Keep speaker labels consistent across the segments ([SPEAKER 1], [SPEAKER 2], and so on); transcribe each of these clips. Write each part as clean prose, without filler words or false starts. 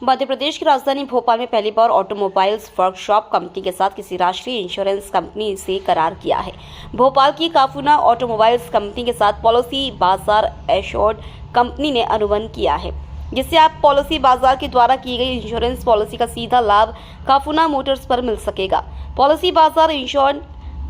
[SPEAKER 1] मध्य प्रदेश की राजधानी भोपाल में पहली बार ऑटोमोबाइल्स वर्कशॉप कंपनी के साथ किसी राष्ट्रीय इंश्योरेंस कंपनी से करार किया है। भोपाल की काफूना ऑटोमोबाइल्स कंपनी के साथ पॉलिसी बाजार एश्योर्ड कंपनी ने अनुबंध किया है, जिससे आप पॉलिसी बाजार के द्वारा की गई इंश्योरेंस पॉलिसी का सीधा लाभ काफूना मोटर्स पर मिल सकेगा। पॉलिसी बाजार इंश्योरेंस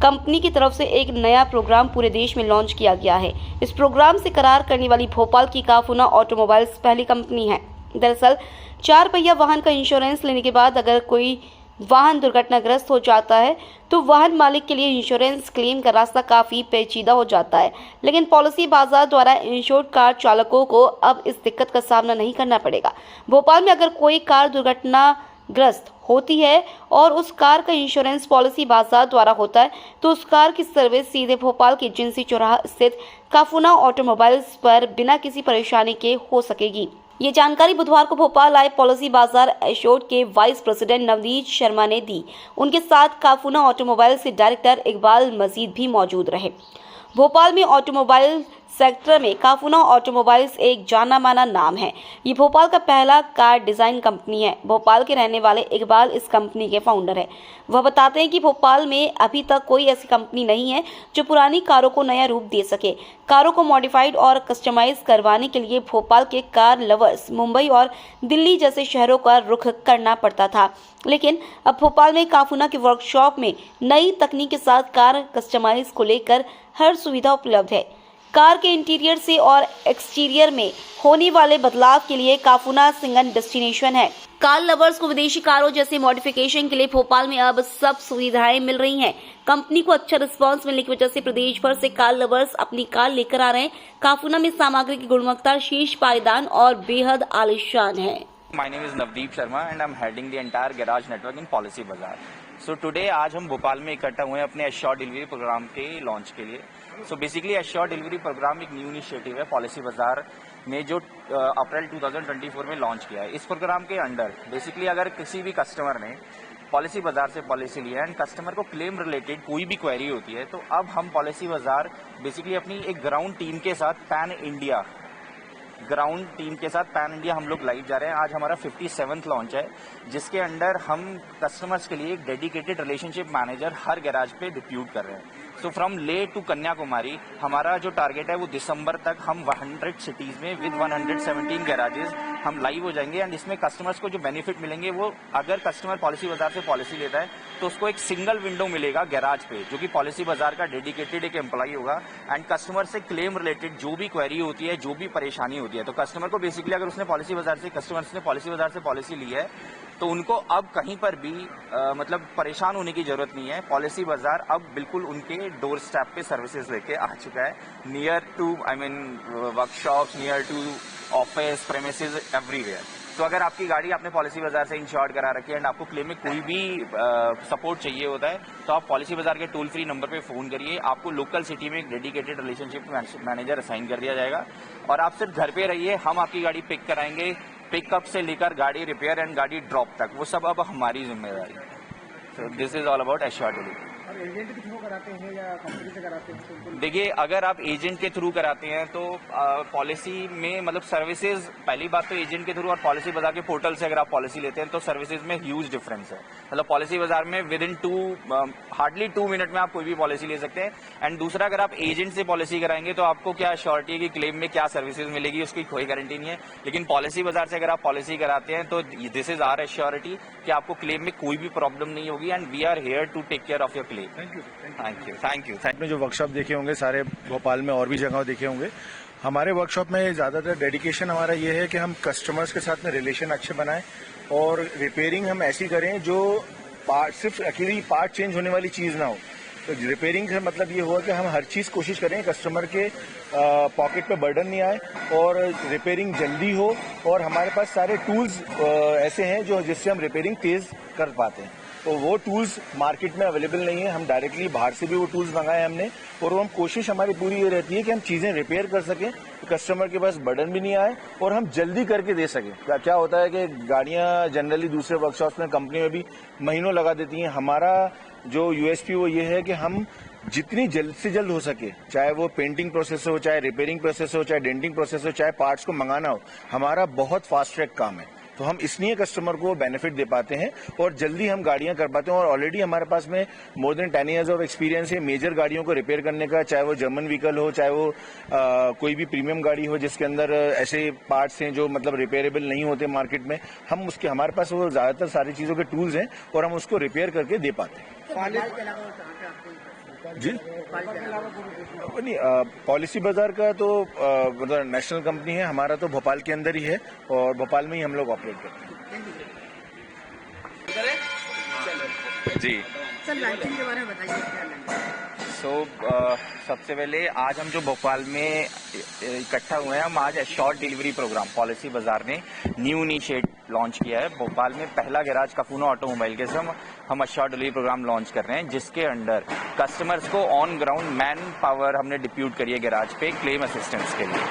[SPEAKER 1] कंपनी की तरफ से एक नया प्रोग्राम पूरे देश में लॉन्च किया गया है। इस प्रोग्राम से करार करने वाली भोपाल की काफूना ऑटोमोबाइल्स पहली कंपनी है। दरअसल 4 पहिया वाहन का इंश्योरेंस लेने के बाद अगर कोई वाहन दुर्घटनाग्रस्त हो जाता है तो वाहन मालिक के लिए इंश्योरेंस क्लेम का रास्ता काफी पेचीदा हो जाता है, लेकिन पॉलिसी बाजार द्वारा इंश्योर्ड कार चालकों को अब इस दिक्कत का सामना नहीं करना पड़ेगा। भोपाल में अगर कोई कार दुर्घटनाग्रस्त होती है और उस कार का इंश्योरेंस पॉलिसी बाजार द्वारा होता है तो उस कार की सर्विस सीधे भोपाल के जिंसी चौराहा स्थित काफूना ऑटोमोबाइल्स पर बिना किसी परेशानी के हो सकेगी। ये जानकारी बुधवार को भोपाल आए पॉलिसी बाजार एश्योर्ड के वाइस प्रेसिडेंट नवनीत शर्मा ने दी। उनके साथ काफूना ऑटोमोबाइल्स के डायरेक्टर इकबाल मजीद भी मौजूद रहे। भोपाल में ऑटोमोबाइल सेक्टर में काफूना ऑटोमोबाइल्स एक जाना माना नाम है। ये भोपाल का पहला कार डिजाइन कंपनी है। भोपाल के रहने वाले इकबाल इस कंपनी के फाउंडर है। वह बताते हैं कि भोपाल में अभी तक कोई ऐसी कंपनी नहीं है जो पुरानी कारों को नया रूप दे सके। कारों को मॉडिफाइड और कस्टमाइज करवाने के लिए भोपाल के कार लवर्स मुंबई और दिल्ली जैसे शहरों का रुख करना पड़ता था, लेकिन अब भोपाल में काफूना के वर्कशॉप में नई तकनीक के साथ कार कस्टमाइज को लेकर हर सुविधा उपलब्ध है। कार के इंटीरियर से और एक्सटीरियर में होने वाले बदलाव के लिए काफूना सिंगल डेस्टिनेशन है। कार लवर्स को विदेशी कारों जैसे मॉडिफिकेशन के लिए भोपाल में अब सब सुविधाएं मिल रही हैं। कंपनी को अच्छा रिस्पांस मिलने की वजह से प्रदेश भर से कार लवर्स अपनी कार लेकर आ रहे हैं। काफूना में सामग्री की गुणवत्ता शीर्ष पायदान और बेहद आलीशान है।
[SPEAKER 2] My name is Navdeep Sharma and I'm heading the entire garage network in Policy Bazaar. So today आज हम भोपाल में इकट्ठा हुए हैं अपने एश्योर्ड डिलीवरी प्रोग्राम के लॉन्च के लिए। So basically assured delivery programme एक न्यू इनिशिएटिव है पॉलिसी बाजार ने जो अप्रैल 2024 में लॉन्च किया है। इस प्रोग्राम के अंडर बेसिकली अगर किसी भी कस्टमर ने पॉलिसी बाजार से पॉलिसी लिया है एंड कस्टमर को क्लेम रिलेटेड कोई भी क्वेरी होती है तो अब हम पॉलिसी बाजार बेसिकली अपनी एक ग्राउंड टीम के साथ पैन इंडिया पैन इंडिया हम लोग लाइव जा रहे हैं। आज हमारा 57th लॉन्च है, जिसके अंडर हम कस्टमर्स के लिए एक डेडिकेटेड रिलेशनशिप मैनेजर हर गैराज पे डिप्यूट कर रहे हैं। सो फ्रॉम ले टू कन्याकुमारी हमारा जो टारगेट है वो दिसंबर तक हम 100 सिटीज में विद 117 गैराजेस हम लाइव हो जाएंगे एंड इसमें कस्टमर्स को जो बेनिफिट मिलेंगे वो अगर कस्टमर पॉलिसी बाजार से पॉलिसी लेता है तो उसको एक सिंगल विंडो मिलेगा गैराज पे, जो कि पॉलिसी बाजार का डेडिकेटेड एक एम्प्लॉई होगा एंड कस्टमर से क्लेम रिलेटेड जो भी क्वेरी होती है, जो भी परेशानी होती है, तो कस्टमर को बेसिकली अगर उसने पॉलिसी बाजार से पॉलिसी ली है तो उनको अब कहीं पर भी मतलब परेशान होने की जरूरत नहीं है। पॉलिसी बाजार अब बिल्कुल उनके डोर स्टेप पे सर्विसेज लेके आ चुका है, near to workshop, near to office premises, everywhere. तो अगर आपकी गाड़ी आपने पॉलिसी बाजार से इंश्योर्ड करा रखी है एंड आपको क्लेम में कोई भी सपोर्ट चाहिए होता है तो आप पॉलिसी बाजार के टोल फ्री नंबर पे फोन करिए। आपको लोकल सिटी में एक डेडिकेटेड रिलेशनशिप मैनेजर असाइन कर दिया जाएगा और आप सिर्फ घर पे रहिए, हम आपकी गाड़ी पिक कराएंगे। पिकअप से लेकर गाड़ी रिपेयर एंड गाड़ी ड्रॉप तक वो सब अब हमारी जिम्मेदारी। So this is all about assured delivery.
[SPEAKER 3] Agent के थ्रू कराते हैं या कंपनी से कराते हैं?
[SPEAKER 2] देखिए, अगर आप एजेंट के थ्रू कराते हैं तो पॉलिसी में मतलब सर्विसेज, पहली बात तो एजेंट के थ्रू और पॉलिसी बाजार के पोर्टल से अगर आप पॉलिसी लेते हैं तो सर्विसेज में ह्यूज डिफरेंस है। मतलब पॉलिसी बाजार में विद इन हार्डली 2 मिनट में आप कोई भी पॉलिसी ले सकते हैं एंड दूसरा अगर आप एजेंट से पॉलिसी कराएंगे तो आपको क्या श्योरिटी है कि क्लेम में क्या सर्विसेज मिलेगी, उसकी कोई गारंटी नहीं है। लेकिन पॉलिसी बाजार से अगर आप पॉलिसी कराते हैं तो दिस इज आवर एश्योरिटी कि आपको क्लेम में कोई भी प्रॉब्लम नहीं होगी and we are here to take care of your claim. Thank you.
[SPEAKER 4] आपने जो वर्कशॉप देखे होंगे सारे भोपाल में और भी जगह देखे होंगे। हमारे वर्कशॉप में ज्यादातर डेडिकेशन हमारा ये है कि हम कस्टमर्स के साथ में रिलेशन अच्छे बनाएं और रिपेयरिंग हम ऐसी करें जो सिर्फ अकेली पार्ट चेंज होने वाली चीज ना हो। तो रिपेयरिंग का मतलब ये हुआ कि हम हर चीज कोशिश करें कस्टमर के पॉकेट पे बर्डन नहीं आए और रिपेयरिंग जल्दी हो और हमारे पास सारे टूल्स ऐसे हैं जो जिससे हम रिपेयरिंग तेज कर पाते हैं। तो वो टूल्स मार्केट में अवेलेबल नहीं है, हम डायरेक्टली बाहर से भी वो टूल्स मंगाए हमने और वो हम कोशिश हमारी पूरी ये रहती है कि हम चीजें रिपेयर कर सकें, कस्टमर के पास बर्डन भी नहीं आए और हम जल्दी करके दे सकें। क्या होता है कि गाड़ियां जनरली दूसरे वर्कशॉप्स में कंपनी में भी महीनों लगा देती हैं। हमारा जो यूएसपी वो ये है कि हम जितनी जल्द से जल्द हो सके, चाहे वो पेंटिंग प्रोसेस हो, चाहे रिपेयरिंग प्रोसेस हो, चाहे डेंटिंग प्रोसेस हो, चाहे पार्ट्स को मंगाना हो, हमारा बहुत फास्ट ट्रैक काम है। तो हम इसलिए कस्टमर को बेनिफिट दे पाते हैं और जल्दी हम गाड़ियां कर पाते हैं। और ऑलरेडी हमारे पास में more than 10 years of experience है मेजर गाड़ियों को रिपेयर करने का, चाहे वो जर्मन व्हीकल हो, चाहे वो कोई भी प्रीमियम गाड़ी हो जिसके अंदर ऐसे पार्ट्स हैं जो मतलब रिपेयरेबल नहीं होते मार्केट में। हम उसके हमारे पास वो ज्यादातर सारी चीजों के टूल्स हैं और हम उसको रिपेयर करके दे पाते हैं। जी नहीं, पॉलिसी बाजार का तो मतलब नेशनल कंपनी है, हमारा तो भोपाल के अंदर ही है और भोपाल में ही हम लोग ऑपरेट करते हैं। जी
[SPEAKER 3] सर लॉन्चिंग के बारे में बताइए क्या लॉन्चिंग?
[SPEAKER 2] सबसे पहले आज हम जो भोपाल में इकट्ठा हुए हैं, हम आज एश्योर्ड डिलीवरी प्रोग्राम पॉलिसी बाजार ने न्यू इनिशिएट लॉन्च किया है। भोपाल में पहला गैराज कफूना ऑटोमोबाइल के साथ हम एश्योर्ड डिलीवरी प्रोग्राम लॉन्च कर रहे हैं, जिसके अंडर कस्टमर्स को ऑन ग्राउंड मैन पावर हमने डिप्यूट करी है गैराज पे क्लेम असिस्टेंस के लिए।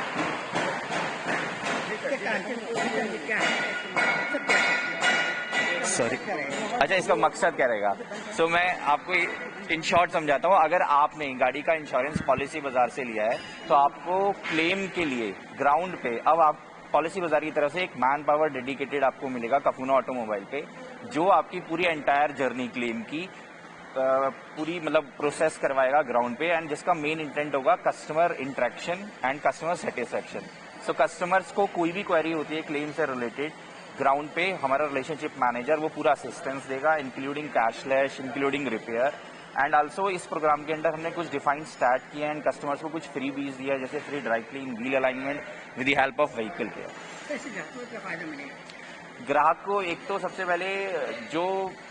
[SPEAKER 4] सॉरी,
[SPEAKER 2] अच्छा, इसका मकसद क्या रहेगा? मैं आपको इन शॉर्ट समझाता हूँ। अगर आपने गाड़ी का इंश्योरेंस पॉलिसी बाजार से लिया है तो आपको क्लेम के लिए ग्राउंड पे अब आप पॉलिसी बाजार की तरफ से एक मैन पावर डेडिकेटेड आपको मिलेगा कफूना ऑटोमोबाइल पे, जो आपकी पूरी एंटायर जर्नी क्लेम की पूरी मतलब प्रोसेस करवाएगा ग्राउंड पे, एंड जिसका मेन इंटेंट होगा customer interaction and customer satisfaction. Customers को कोई भी क्वेरी होती है क्लेम से रिलेटेड, ग्राउंड पे हमारा रिलेशनशिप मैनेजर वो पूरा असिस्टेंस देगा, including cashless, including repair. And also इस प्रोग्राम के अंदर हमने कुछ डिफाइंड स्टार्ट किए हैं एंड कस्टमर्स को कुछ फ्री बीज दिया है, जैसे free dry clean, wheel alignment with the help of vehicle care.
[SPEAKER 3] कैसे ग्राहकों को क्या फायदा मिलेगा?
[SPEAKER 2] ग्राहक को एक तो सबसे पहले जो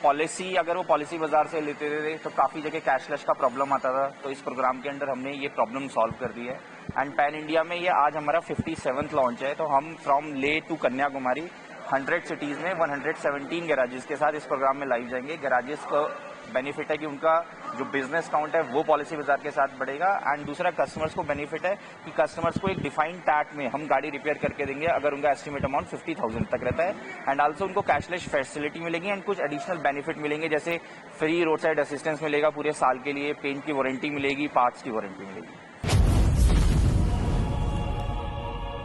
[SPEAKER 2] पॉलिसी, अगर वो पॉलिसी बाजार से लेते थे तो काफी जगह कैशलेस का प्रॉब्लम आता था, तो इस प्रोग्राम के अंदर हमने ये प्रॉब्लम सॉल्व कर दी है। एंड पैन इंडिया में ये आज हमारा 57th लॉन्च है, तो हम फ्रॉम ले टू कन्याकुमारी 100 सिटीज में 117 गैराजेस के साथ इस प्रोग्राम में लाइव जाएंगे। गैराजेस को बेनिफिट है कि उनका जो बिजनेस काउंट है वो पॉलिसी बाजार के साथ बढ़ेगा, एंड दूसरा कस्टमर्स को बेनिफिट है कि कस्टमर्स को एक डिफाइंड टैग में हम गाड़ी रिपेयर करके देंगे अगर उनका एस्टिमेट अमाउंट 50,000 तक रहता है। एंड आल्सो उनको कैशलेस फैसिलिटी मिलेगी एंड कुछ एडिशनल बेनिफिट मिलेंगे, जैसे फ्री रोड साइड असिस्टेंस मिलेगा पूरे साल के लिए, पेंट की वारंटी मिलेगी, पार्ट्स की वारंटी मिलेगी।